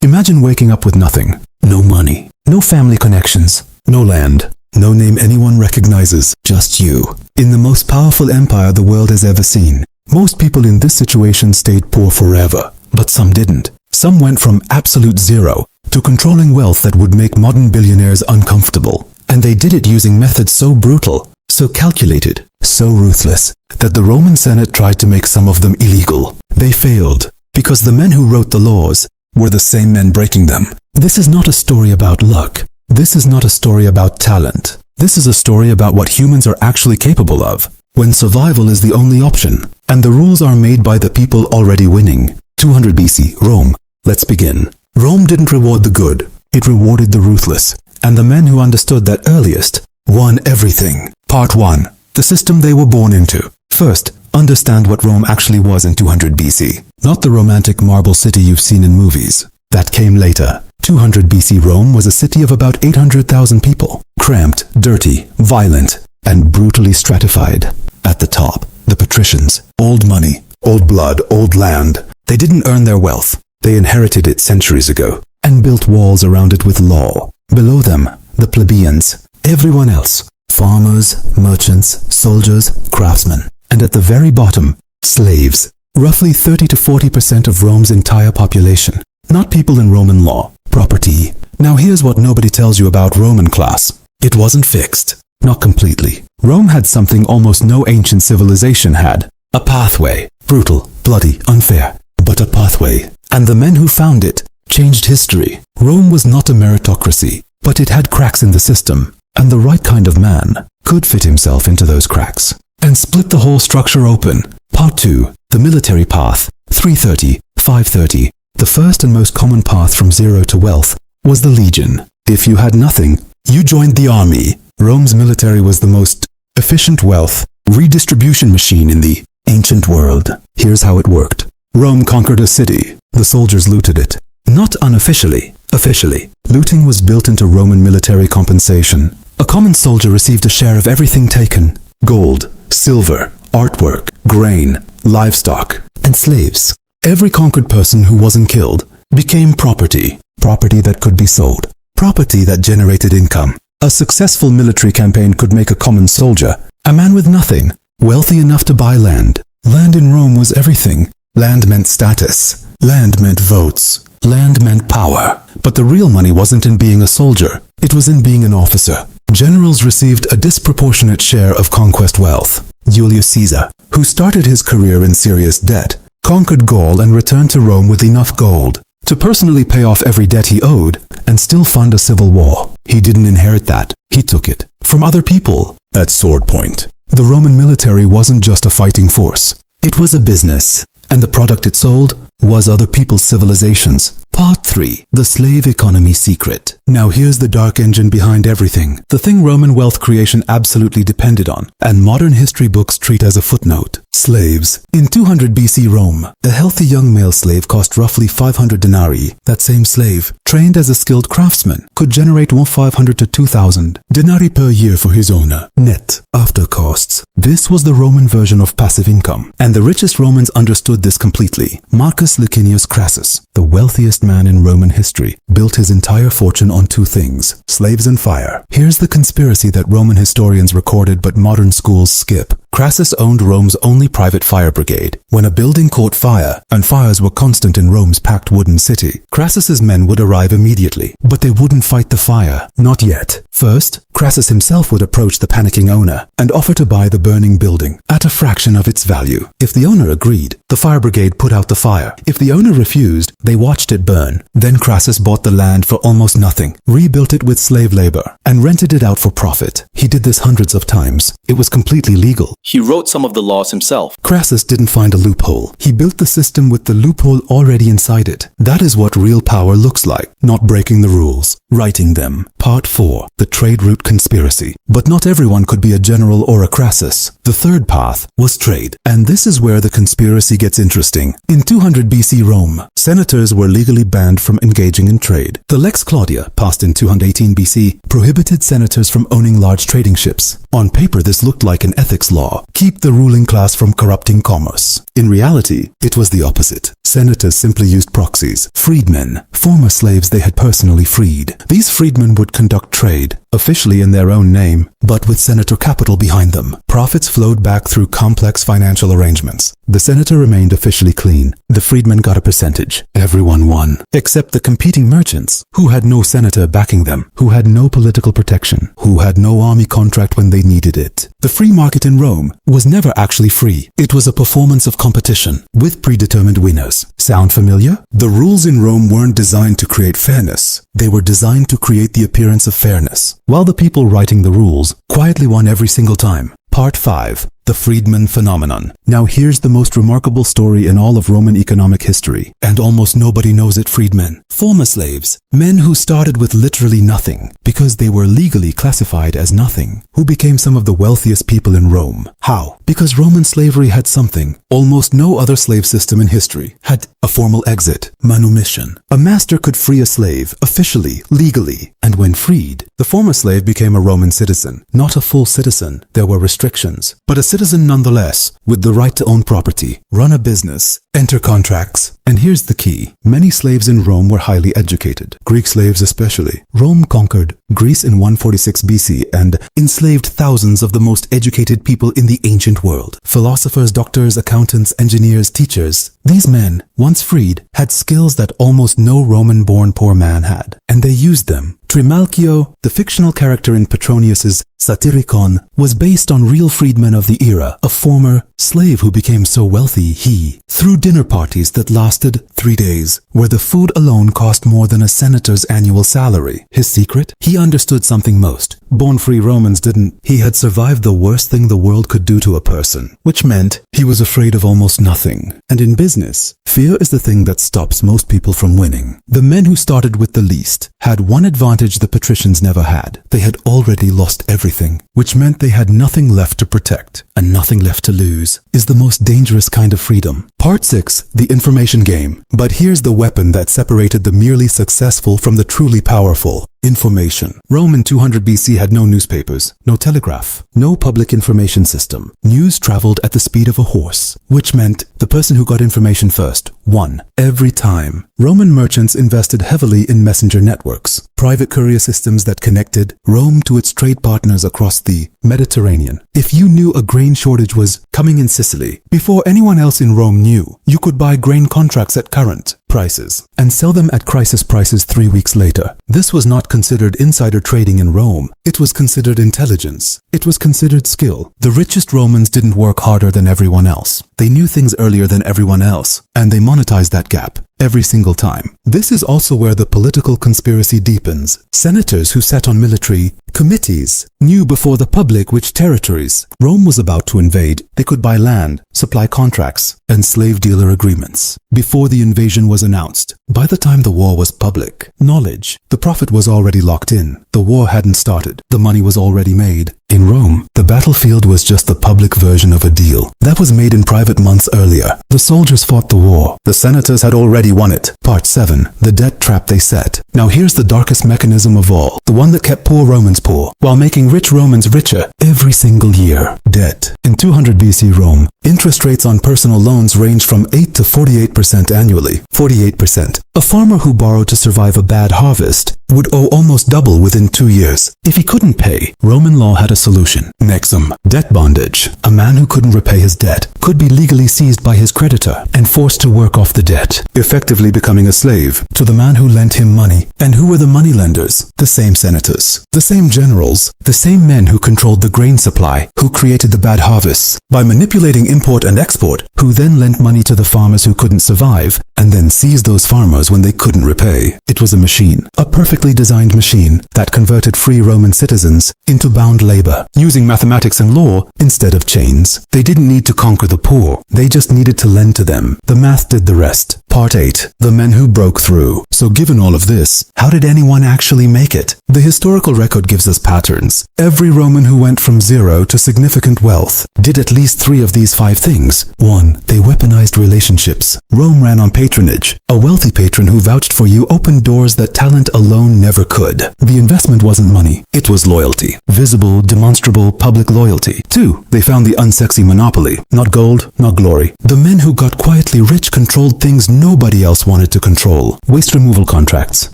Imagine waking up with nothing. No money, no family connections, no land, no name anyone recognizes, just you. In the most powerful empire the world has ever seen. Most people in this situation stayed poor forever, but some didn't. Some went from absolute zero to controlling wealth that would make modern billionaires uncomfortable. And they did it using methods so brutal, so calculated, so ruthless, that the Roman Senate tried to make some of them illegal. They failed, because the men who wrote the laws were the same men breaking them. This is not a story about luck. This is not a story about talent. This is a story about what humans are actually capable of, when survival is the only option, and the rules are made by the people already winning. 200 BC, Rome. Let's begin. Rome didn't reward the good, it rewarded the ruthless, and the men who understood that earliest won everything. Part 1. The system they were born into. First, understand what Rome actually was in 200 BC. Not the romantic marble city you've seen in movies. That came later. 200 BC Rome was a city of about 800,000 people. Cramped, dirty, violent, and brutally stratified. At the top, the patricians. Old money, old blood, old land. They didn't earn their wealth. They inherited it centuries ago and built walls around it with law. Below them, the plebeians. Everyone else. Farmers, merchants, soldiers, craftsmen. And at the very bottom, slaves. Roughly 30 to 40% of Rome's entire population. Not people in Roman law. Property. Now here's what nobody tells you about Roman class. It wasn't fixed. Not completely. Rome had something almost no ancient civilization had. A pathway. Brutal, bloody, unfair. But a pathway. And the men who found it changed history. Rome was not a meritocracy, but it had cracks in the system. And the right kind of man could fit himself into those cracks and split the whole structure open. Part 2. The military path. 330, 530. The first and most common path from zero to wealth was the legion. If you had nothing, you joined the army. Rome's military was the most efficient wealth redistribution machine in the ancient world. Here's how it worked. Rome conquered a city. The soldiers looted it. Not unofficially. Officially, looting was built into Roman military compensation. A common soldier received a share of everything taken. Gold, silver, artwork, grain, livestock, and slaves. Every conquered person who wasn't killed became property. Property that could be sold. Property that generated income. A successful military campaign could make a common soldier, a man with nothing, wealthy enough to buy land. Land in Rome was everything. Land meant status. Land meant votes. Land meant power. But the real money wasn't in being a soldier. It was in being an officer. Generals received a disproportionate share of conquest wealth. Julius Caesar, who started his career in serious debt, conquered Gaul and returned to Rome with enough gold to personally pay off every debt he owed and still fund a civil war. He didn't inherit that. He took it from other people. At sword point. The Roman military wasn't just a fighting force. It was a business. And the product it sold was other people's civilizations. Part 3. The slave economy secret. Now here's the dark engine behind everything. The thing Roman wealth creation absolutely depended on, and modern history books treat as a footnote. Slaves. In 200 BC Rome, a healthy young male slave cost roughly 500 denarii. That same slave, trained as a skilled craftsman, could generate 500 to 2,000 denarii per year for his owner. Net. After costs. This was the Roman version of passive income, and the richest Romans understood this completely. Marcus Licinius Crassus, the wealthiest man in Roman history, built his entire fortune on two things: slaves and fire. Here's the conspiracy that Roman historians recorded but modern schools skip. Crassus owned Rome's only private fire brigade. When a building caught fire, and fires were constant in Rome's packed wooden city, Crassus's men would arrive immediately, but they wouldn't fight the fire. Not yet. First, Crassus himself would approach the panicking owner and offer to buy the burning building at a fraction of its value. If the owner agreed, the fire brigade put out the fire. If the owner refused, they watched it burn. Then Crassus bought the land for almost nothing, rebuilt it with slave labor, and rented it out for profit. He did this hundreds of times. It was completely legal. He wrote some of the laws himself. Crassus didn't find a loophole. He built the system with the loophole already inside it. That is what real power looks like, not breaking the rules. Writing them. Part 4. The Trade Route Conspiracy. But not everyone could be a general or a Crassus. The third path was trade. And this is where the conspiracy gets interesting. In 200 BC Rome, senators were legally banned from engaging in trade. The Lex Claudia, passed in 218 BC, prohibited senators from owning large trading ships. On paper, this looked like an ethics law. Keep the ruling class from corrupting commerce. In reality, it was the opposite. Senators simply used proxies, freedmen, former slaves they had personally freed. These freedmen would conduct trade, officially in their own name, but with senator capital behind them. Profits flowed back through complex financial arrangements. The senator remained officially clean. The freedmen got a percentage. Everyone won. Except the competing merchants, who had no senator backing them, who had no political protection, who had no army contract when they needed it. The free market in Rome was never actually free. It was a performance of competition, with predetermined winners. Sound familiar? The rules in Rome weren't designed to create fairness. They were designed to create the appearance of fairness, while the people writing the rules quietly won every single time. Part 5. The freedman phenomenon. Now here's the most remarkable story in all of Roman economic history, and almost nobody knows it. Freedmen. Former slaves. Men who started with literally nothing, because they were legally classified as nothing, who became some of the wealthiest people in Rome. How? Because Roman slavery had something almost no other slave system in history had: a formal exit, manumission. A master could free a slave, officially, legally, and when freed, the former slave became a Roman citizen. Not a full citizen. There were restrictions, but a citizen nonetheless, with the right to own property, run a business, enter contracts. And here's the key. Many slaves in Rome were highly educated, Greek slaves especially. Rome conquered Greece in 146 BC and enslaved thousands of the most educated people in the ancient world. Philosophers, doctors, accountants, engineers, teachers. These men, once freed, had skills that almost no Roman-born poor man had, and they used them. Trimalchio, the fictional character in Petronius's Satyricon, was based on real freedmen of the era, a former slave who became so wealthy he threw dinner parties that lasted 3 days, where the food alone cost more than a senator's annual salary. His secret? He understood something most born free Romans didn't. He had survived the worst thing the world could do to a person, which meant he was afraid of almost nothing. And in business, fear is the thing that stops most people from winning. The men who started with the least had one advantage the patricians never had. They had already lost everything, which meant they had nothing left to protect, and nothing left to lose is the most dangerous kind of freedom. Part 6. The information game. But here's the weapon that separated the merely successful from the truly powerful. Information. Rome in 200 BC had no newspapers, no telegraph, no public information system. News traveled at the speed of a horse, which meant the person who got information first won every time. Roman merchants invested heavily in messenger networks, private courier systems that connected Rome to its trade partners across the Mediterranean. If you knew a grain shortage was coming in Sicily, before anyone else in Rome knew, you could buy grain contracts at current prices and sell them at crisis prices 3 weeks later. This was not considered insider trading in Rome. It was considered intelligence. It was considered skill. The richest Romans didn't work harder than everyone else. They knew things earlier than everyone else, and they monetized that gap every single time. This is also where the political conspiracy deepens. Senators who sat on military committees knew before the public which territories Rome was about to invade. They could buy land, supply contracts, and slave dealer agreements before the invasion was announced. By the time the war was public knowledge, the profit was already locked in. The war hadn't started. The money was already made. In Rome, the battlefield was just the public version of a deal that was made in private months earlier. The soldiers fought the war. The senators had already won it. Part 7. The debt trap they set. Now here's the darkest mechanism of all, the one that kept poor Romans poor, while making rich Romans richer every single year. Debt. In 200 BC Rome, interest rates on personal loans ranged from 8 to 48% annually. 48%. A farmer who borrowed to survive a bad harvest would owe almost double within 2 years. If he couldn't pay, Roman law had a solution. Nexum. Debt bondage. A man who couldn't repay his debt could be legally seized by his creditor and forced to work off the debt, effectively becoming a slave to the man who lent him money. And who were the moneylenders? The same senators, the same generals, the same men who controlled the grain supply, who created the bad harvests by manipulating import and export, who then lent money to the farmers who couldn't survive and then seized those farmers when they couldn't repay. It was a machine, a perfectly designed machine that converted free Roman citizens into bound labor, using mathematics and law instead of chains. They didn't need to conquer the poor. They just needed to lend to them. The math did the rest. Part 8. The men who broke through. So given all of this, how did anyone actually make it? The historical record gives us patterns. Every Roman who went from zero to significant wealth did at least 3 of these 5 things. 1. They weaponized relationships. Rome ran on patronage. A wealthy patron who vouched for you opened doors that talent alone never could. The investment wasn't money, it was loyalty. Visible, demonstrable, public loyalty. 2. They found the unsexy monopoly. Not gold, not glory. The men who got quietly rich controlled things nobody else wanted to control. Waste removal contracts,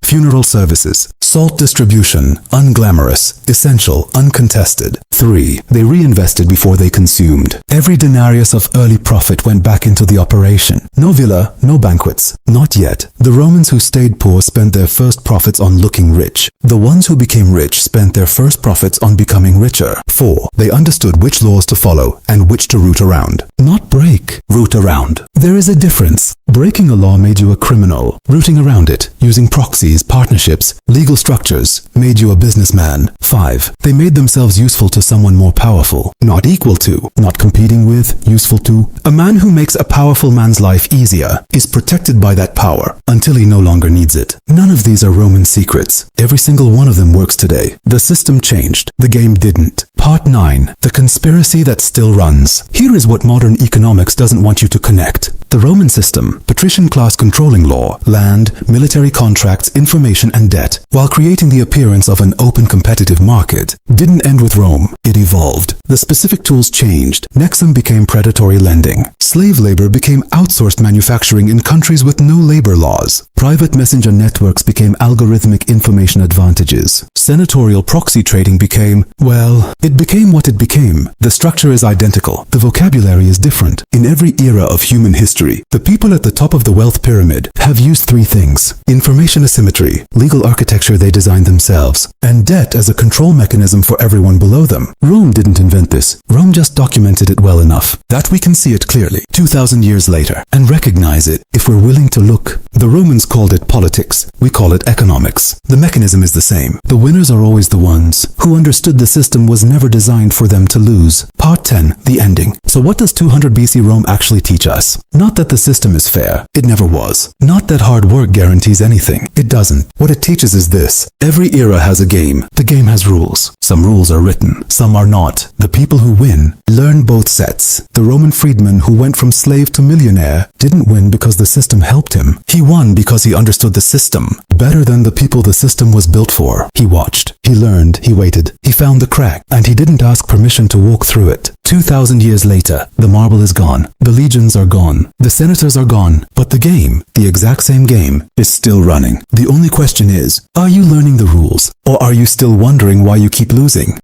funeral services, salt distribution, unglamorous, essential, uncontested. 3. They reinvested before they consumed. Every denarius of early profit went back into the operation. No villa, no banquets. Not yet. The Romans who stayed poor spent their first profits on looking rich. The ones who became rich spent their first profits on becoming richer. 4. They understood which laws to follow and which to root around. Not break, root around. There is a difference. Breaking a law made you a criminal. Rooting around it, using proxies, partnerships, legal structures, made you a businessman. 5. They made themselves useful to someone more powerful. Not equal to, not competing with, useful to. A man who makes a powerful man's life easier is protected by that power until he no longer needs it. None of these are Roman secrets. Every single one of them works today. The system changed. The game didn't. Part 9. The conspiracy that still runs. Here is what modern economics doesn't want you to connect. The Roman system, patrician class controlling law, land, military contracts, information and debt, while creating the appearance of an open competitive market, didn't end with Rome. It evolved. The specific tools changed. Nexum became predatory lending. Slave labor became outsourced manufacturing in countries with no labor laws. Private messenger networks became algorithmic information advantages. Senatorial proxy trading became, well, it became what it became. The structure is identical. The vocabulary is different. In every era of human history, the people at the top of the wealth pyramid have used 3 things: information asymmetry, legal architecture they designed themselves, and debt as a control mechanism for everyone below them. Rome didn't invent this. Rome just documented it well enough that we can see it clearly 2,000 years later and recognize it if we're willing to look. The Romans called it politics. We call it economics. The mechanism is the same. The winners are always the ones who understood the system was never designed for them to lose. Part 10. The ending. So what does 200 BC Rome actually teach us? Not that the system is fair. It never was. Not that hard work guarantees anything. It doesn't. What it teaches is this. Every era has a game. The game has rules. Some rules are written. Some are not. The people who win learn both sets. The Roman freedman who went from slave to millionaire didn't win because the system helped him. He won because he understood the system better than the people the system was built for. He watched. He learned. He waited. He found the crack, and he didn't ask permission to walk through it. 2,000 years later, the marble is gone. The legions are gone. The senators are gone. But the game, the exact same game, is still running. The only question is, are you learning the rules? Or are you still wondering why you keep losing?